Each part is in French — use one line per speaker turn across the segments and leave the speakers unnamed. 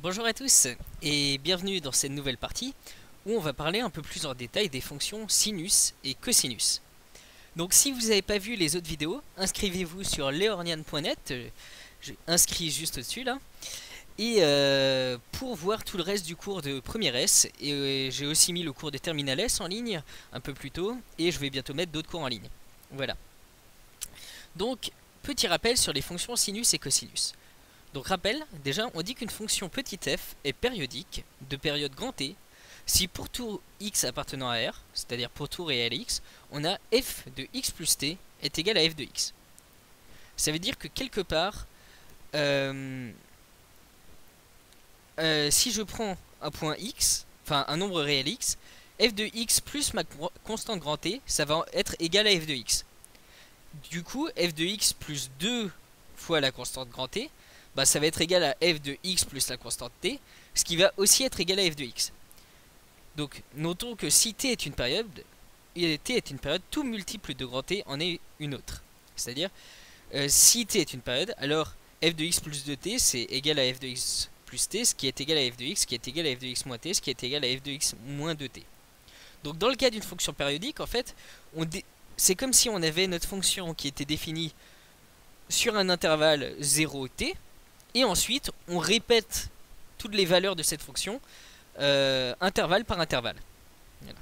Bonjour à tous et bienvenue dans cette nouvelle partie où on va parler un peu plus en détail des fonctions sinus et cosinus. Donc si vous n'avez pas vu les autres vidéos, inscrivez-vous sur leornian.net, j'ai inscrit juste au-dessus là, et pour voir tout le reste du cours de première S, et j'ai aussi mis le cours de terminale S en ligne un peu plus tôt, et je vais bientôt mettre d'autres cours en ligne. Voilà. Donc, petit rappel sur les fonctions sinus et cosinus. Donc rappel, déjà on dit qu'une fonction petit f est périodique de période grand T si pour tout x appartenant à R, c'est-à-dire pour tout réel x, on a f de x plus t est égal à f de x. Ça veut dire que quelque part, si je prends un point x, enfin un nombre réel x, f de x plus ma constante grand T, ça va être égal à f de x. Du coup, f de x plus 2 fois la constante grand T, bah, ça va être égal à f de x plus la constante t, ce qui va aussi être égal à f de x. Donc, notons que si t est une période, tout multiple de grand T en est une autre. C'est-à-dire, si t est une période, alors f de x plus 2t, c'est égal à f de x plus t, ce qui est égal à f de x, ce qui est égal à f de x moins t, ce qui est égal à f de x moins 2t. Donc, dans le cas d'une fonction périodique, en fait, c'est comme si on avait notre fonction qui était définie sur un intervalle 0t, et ensuite on répète toutes les valeurs de cette fonction intervalle par intervalle. Voilà.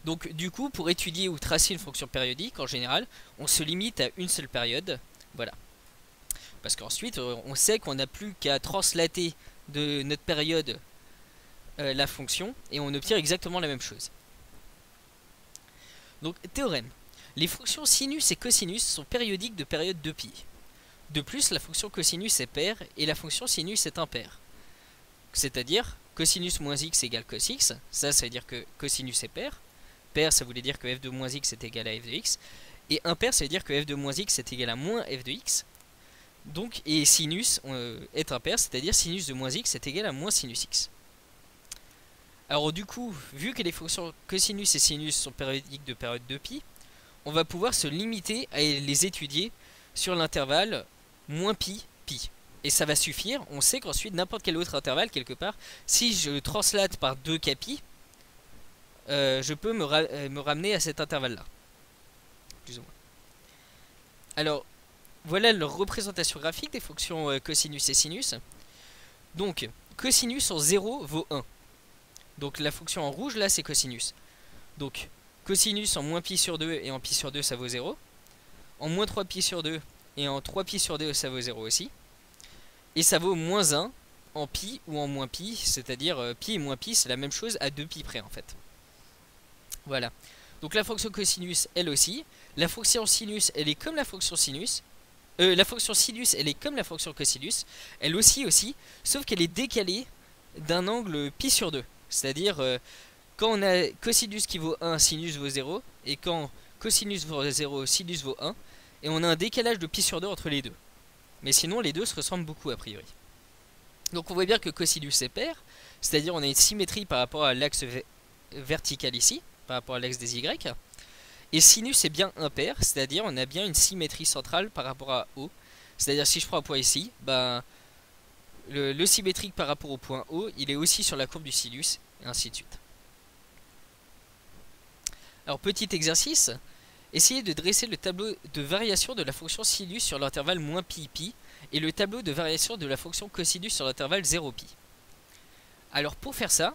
Donc du coup, pour étudier ou tracer une fonction périodique, en général, on se limite à une seule période. Voilà. Parce qu'ensuite, on sait qu'on n'a plus qu'à translater de notre période la fonction, et on obtient exactement la même chose. Donc, théorème. Les fonctions sinus et cosinus sont périodiques de période 2π. De plus, la fonction cosinus est paire et la fonction sinus est impaire. C'est-à-dire, cosinus moins x égale cos x, ça veut dire que cosinus est paire. Paire, ça voulait dire que f de moins x est égal à f de x. Et impaire, ça veut dire que f de moins x est égal à moins f de x. Donc, et sinus est impaire, c'est-à-dire sinus de moins x est égal à moins sinus x. Alors du coup, vu que les fonctions cosinus et sinus sont périodiques de période 2π, on va pouvoir se limiter à les étudier sur l'intervalle moins pi, pi. Et ça va suffire, on sait qu'ensuite n'importe quel autre intervalle quelque part, si je translate par 2k pi, je peux me ramener à cet intervalle là. Plus ou moins. Alors, voilà leur représentation graphique des fonctions cosinus et sinus. Donc, cosinus en 0 vaut 1. Donc la fonction en rouge là c'est cosinus. Donc cosinus en moins pi sur 2 et en pi sur 2 ça vaut 0. En moins 3 pi sur 2 et en 3 pi sur 2 ça vaut 0 aussi. Et ça vaut moins 1 en pi ou en moins pi, c'est-à-dire pi et moins pi c'est la même chose à 2 pi près en fait. Voilà. Donc la fonction cosinus elle aussi. La fonction sinus elle est comme la fonction sinus. La fonction sinus elle est comme la fonction cosinus. Elle aussi, sauf qu'elle est décalée d'un angle pi sur 2. C'est-à-dire quand on a cosinus qui vaut 1, sinus vaut 0. Et quand cosinus vaut 0, sinus vaut 1. Et on a un décalage de pi sur 2 entre les deux. Mais sinon les deux se ressemblent beaucoup a priori. Donc on voit bien que cosinus est paire. C'est-à-dire on a une symétrie par rapport à l'axe vertical ici. Par rapport à l'axe des Y. Et sinus est bien impair. C'est-à-dire on a bien une symétrie centrale par rapport à O. C'est-à-dire si je prends un point ici, bah... Le symétrique par rapport au point O, il est aussi sur la courbe du sinus, et ainsi de suite. Alors, petit exercice, essayez de dresser le tableau de variation de la fonction sinus sur l'intervalle moins pi pi, et le tableau de variation de la fonction cosinus sur l'intervalle 0 pi. Alors, pour faire ça,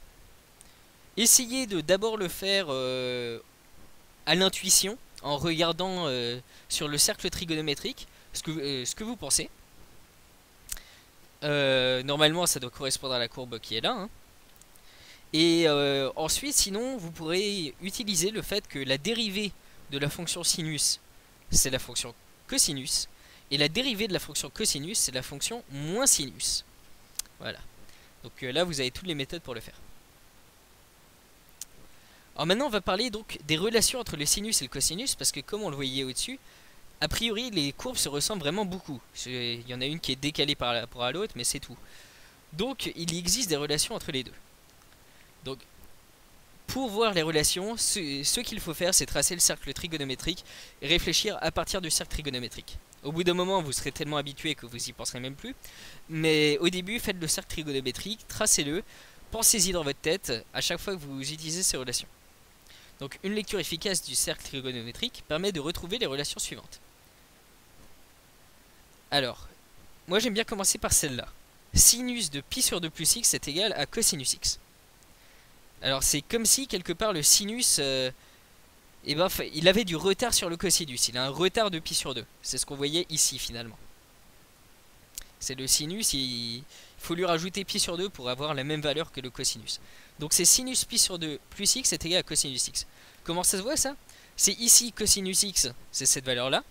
essayez de d'abord le faire à l'intuition, en regardant sur le cercle trigonométrique ce que vous pensez. Normalement ça doit correspondre à la courbe qui est là hein. Et ensuite sinon vous pourrez utiliser le fait que la dérivée de la fonction sinus c'est la fonction cosinus et la dérivée de la fonction cosinus c'est la fonction moins sinus. Voilà. Donc là vous avez toutes les méthodes pour le faire. Alors maintenant on va parler donc des relations entre le sinus et le cosinus parce que comme on le voyait au-dessus, a priori, les courbes se ressemblent vraiment beaucoup. Il y en a une qui est décalée par rapport à l'autre, mais c'est tout. Donc, il existe des relations entre les deux. Donc, pour voir les relations, ce qu'il faut faire, c'est tracer le cercle trigonométrique et réfléchir à partir du cercle trigonométrique. Au bout d'un moment, vous serez tellement habitué que vous y penserez même plus. Mais au début, faites le cercle trigonométrique, tracez-le, pensez-y dans votre tête à chaque fois que vous utilisez ces relations. Donc une lecture efficace du cercle trigonométrique permet de retrouver les relations suivantes. Alors, moi j'aime bien commencer par celle-là. Sinus de pi sur 2 plus x est égal à cosinus x. Alors c'est comme si quelque part le sinus, il avait du retard sur le cosinus. Il a un retard de pi sur 2. C'est ce qu'on voyait ici finalement. C'est le sinus, il faut lui rajouter pi sur 2 pour avoir la même valeur que le cosinus. Donc c'est sinus pi sur 2 plus x est égal à cosinus x. Comment ça se voit ça? C'est ici cosinus x, c'est cette valeur-là.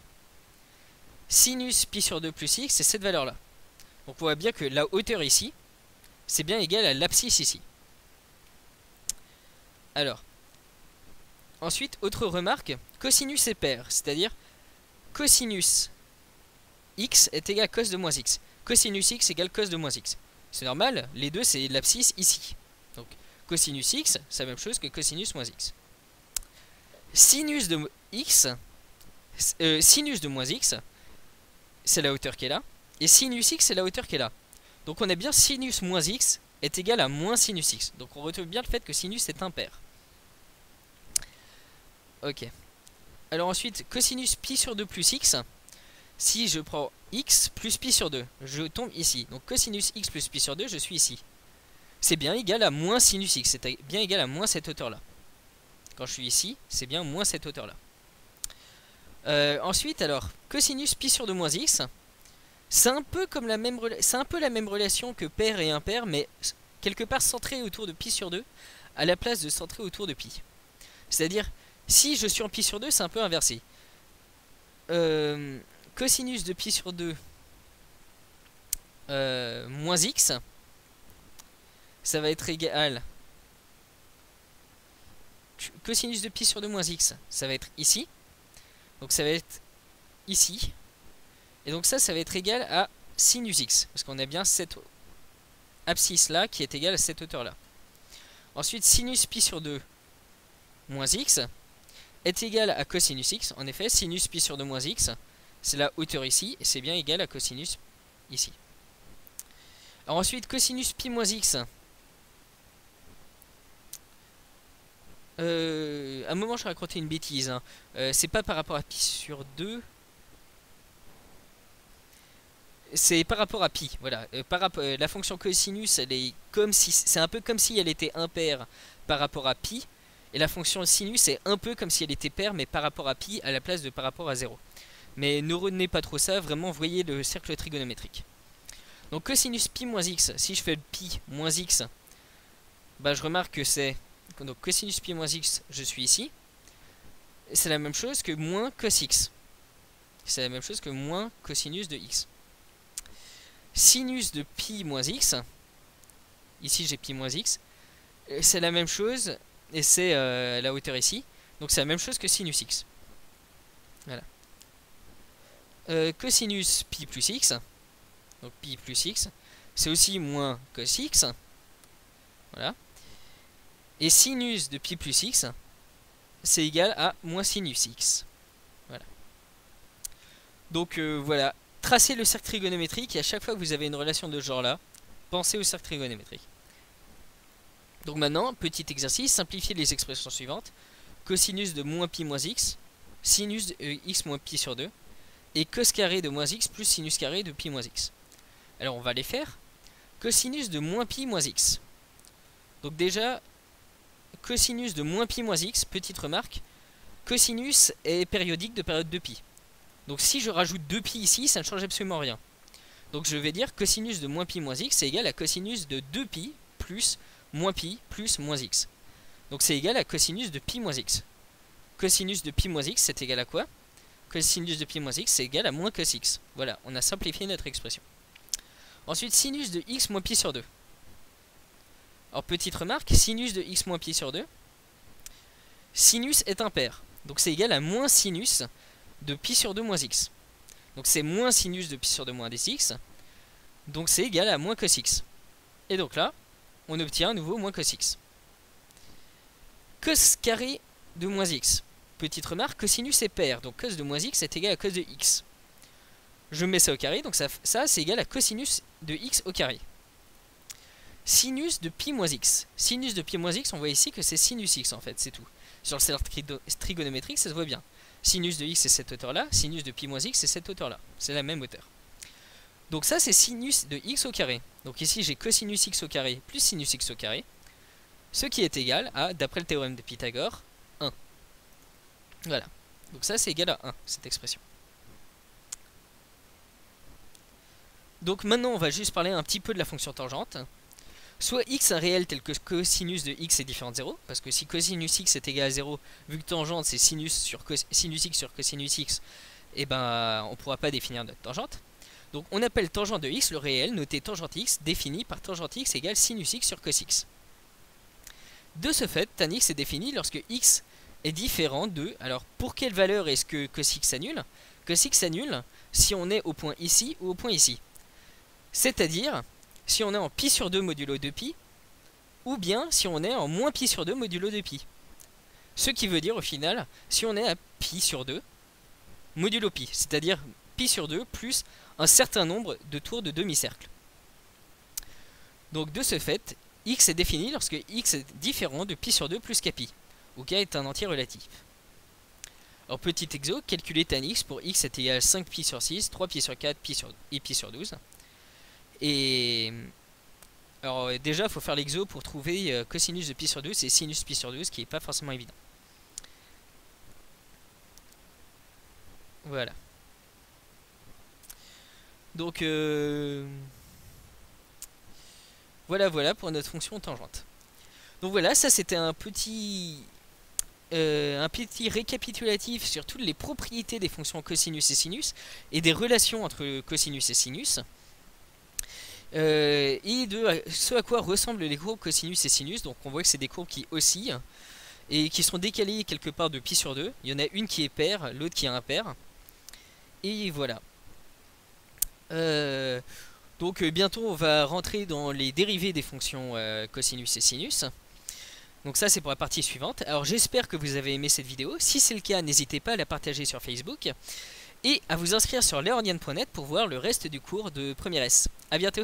Sinus pi sur 2 plus x, c'est cette valeur-là. Donc on voit bien que la hauteur ici, c'est bien égal à l'abscisse ici. Alors, ensuite, autre remarque, cosinus est pair, c'est-à-dire cosinus x est égal à cos de moins x. Cosinus x égale cos de moins x. C'est normal, les deux c'est l'abscisse ici. Donc cosinus x, c'est la même chose que cosinus moins x. Sinus de x, sinus de moins x, c'est la hauteur qui est là. Et sinus x, c'est la hauteur qui est là. Donc on a bien sinus moins x est égal à moins sinus x. Donc on retrouve bien le fait que sinus est impair. Ok. Alors ensuite, cosinus pi sur 2 plus x. Si je prends x plus pi sur 2, je tombe ici. Donc cosinus x plus pi sur 2, je suis ici. C'est bien égal à moins sinus x. C'est bien égal à moins cette hauteur-là. Quand je suis ici, c'est bien moins cette hauteur-là. Ensuite, alors, cosinus pi sur 2 moins x. C'est un peu comme la même relation que pair et impair, mais quelque part centré autour de pi sur 2, à la place de centré autour de pi. C'est-à-dire, si je suis en pi sur 2, c'est un peu inversé. Cosinus de pi sur 2 moins x, ça va être égal. Cosinus de pi sur 2 moins x, ça va être ici. Donc ça va être ici. Et donc ça va être égal à sinus x. Parce qu'on a bien cette abscisse là qui est égale à cette hauteur là. Ensuite, sinus pi sur 2 moins x est égal à cosinus x. En effet, sinus pi sur 2 moins x, c'est la hauteur ici. Et c'est bien égal à cosinus ici. Alors ensuite, cosinus pi moins x. À un moment, je vais raconter une bêtise. Hein. C'est pas par rapport à pi sur 2. C'est par rapport à pi, voilà. La fonction cosinus, elle est comme si, c'est un peu comme si elle était impaire par rapport à pi, et la fonction sinus est un peu comme si elle était paire, mais par rapport à pi à la place de par rapport à 0. Mais ne retenez pas trop ça, vraiment voyez le cercle trigonométrique. Donc cosinus pi moins x, si je fais pi moins x, bah je remarque que c'est, donc cosinus pi moins x, je suis ici. C'est la même chose que moins cos x. C'est la même chose que moins cosinus de x. Sinus de pi moins x, ici j'ai pi moins x, c'est la même chose, et c'est la hauteur ici, donc c'est la même chose que sinus x. Voilà. Cosinus pi plus x, donc pi plus x, c'est aussi moins cos x, voilà. Et sinus de pi plus x, c'est égal à moins sinus x. Voilà. Donc voilà. Tracez le cercle trigonométrique et à chaque fois que vous avez une relation de ce genre là, pensez au cercle trigonométrique. Donc maintenant, petit exercice, simplifiez les expressions suivantes. Cosinus de moins pi moins x, sinus de x moins pi sur 2, et cos carré de moins x plus sinus carré de pi moins x. Alors on va les faire. Cosinus de moins pi moins x. Donc déjà, cosinus de moins pi moins x, petite remarque, cosinus est périodique de période de pi. Donc si je rajoute 2pi ici, ça ne change absolument rien. Donc je vais dire cosinus de moins pi moins x c'est égal à cosinus de 2pi plus moins x. Donc c'est égal à cosinus de pi moins x. Cosinus de pi moins x c'est égal à quoi? Cosinus de pi moins x c'est égal à moins cos x. Voilà, on a simplifié notre expression. Ensuite, sinus de x moins pi sur 2. Alors petite remarque, sinus de x moins pi sur 2. Sinus est impair. Donc c'est égal à moins sinus de pi sur 2 moins x. Donc c'est moins sinus de pi sur 2 moins x. Donc c'est égal à moins cos x. Et donc là, on obtient à nouveau moins cos x. Cos carré de moins x. Petite remarque, cosinus est pair. Donc cos de moins x est égal à cos de x. Je mets ça au carré, donc ça c'est égal à cosinus de x au carré. Sinus de pi moins x. Sinus de pi moins x, on voit ici que c'est sinus x en fait, c'est tout. Sur le scénar trigonométrique, ça se voit bien. Sinus de x c'est cette hauteur là, sinus de pi moins x c'est cette hauteur là. C'est la même hauteur. Donc ça c'est sinus de x au carré. Donc ici j'ai cosinus x au carré plus sinus x au carré. Ce qui est égal à, d'après le théorème de Pythagore, 1. Voilà. Donc ça c'est égal à 1, cette expression. Donc maintenant on va juste parler un petit peu de la fonction tangente. Soit x un réel tel que cosinus de x est différent de 0, parce que si cosinus x est égal à 0, vu que tangente c'est sinus x sur cosinus x, et ben on ne pourra pas définir notre tangente. Donc on appelle tangente de x le réel noté tangente x défini par tangente x égale sinus x sur cos x. De ce fait, tan x est défini lorsque x est différent de... Alors pour quelle valeur est-ce que cos x s'annule? Cos x s'annule si on est au point ici ou au point ici. C'est-à-dire si on est en pi sur 2 modulo 2pi, ou bien si on est en moins pi sur 2 modulo 2pi. Ce qui veut dire au final, si on est à pi sur 2 modulo pi, c'est-à-dire pi sur 2 plus un certain nombre de tours de demi-cercle. Donc de ce fait, x est défini lorsque x est différent de pi sur 2 plus kpi, où k est un entier relatif. Alors petit exo, calculer tan x pour x est égal à 5 pi sur 6, 3 pi sur 4 et pi sur 12. Et alors déjà il faut faire l'exo pour trouver cosinus de pi sur 12 et sinus pi sur 12, qui n'est pas forcément évident. Voilà. Donc voilà pour notre fonction tangente. Donc voilà, ça c'était un petit récapitulatif sur toutes les propriétés des fonctions cosinus et sinus et des relations entre cosinus et sinus. Et de ce à quoi ressemblent les courbes cosinus et sinus. Donc on voit que c'est des courbes qui oscillent et qui sont décalées quelque part de pi sur 2. Il y en a une qui est paire, l'autre qui est impaire. Et voilà. Donc bientôt on va rentrer dans les dérivés des fonctions cosinus et sinus. Donc ça c'est pour la partie suivante. Alors j'espère que vous avez aimé cette vidéo. Si c'est le cas, n'hésitez pas à la partager sur Facebook et à vous inscrire sur leonline.net pour voir le reste du cours de première S. A bientôt.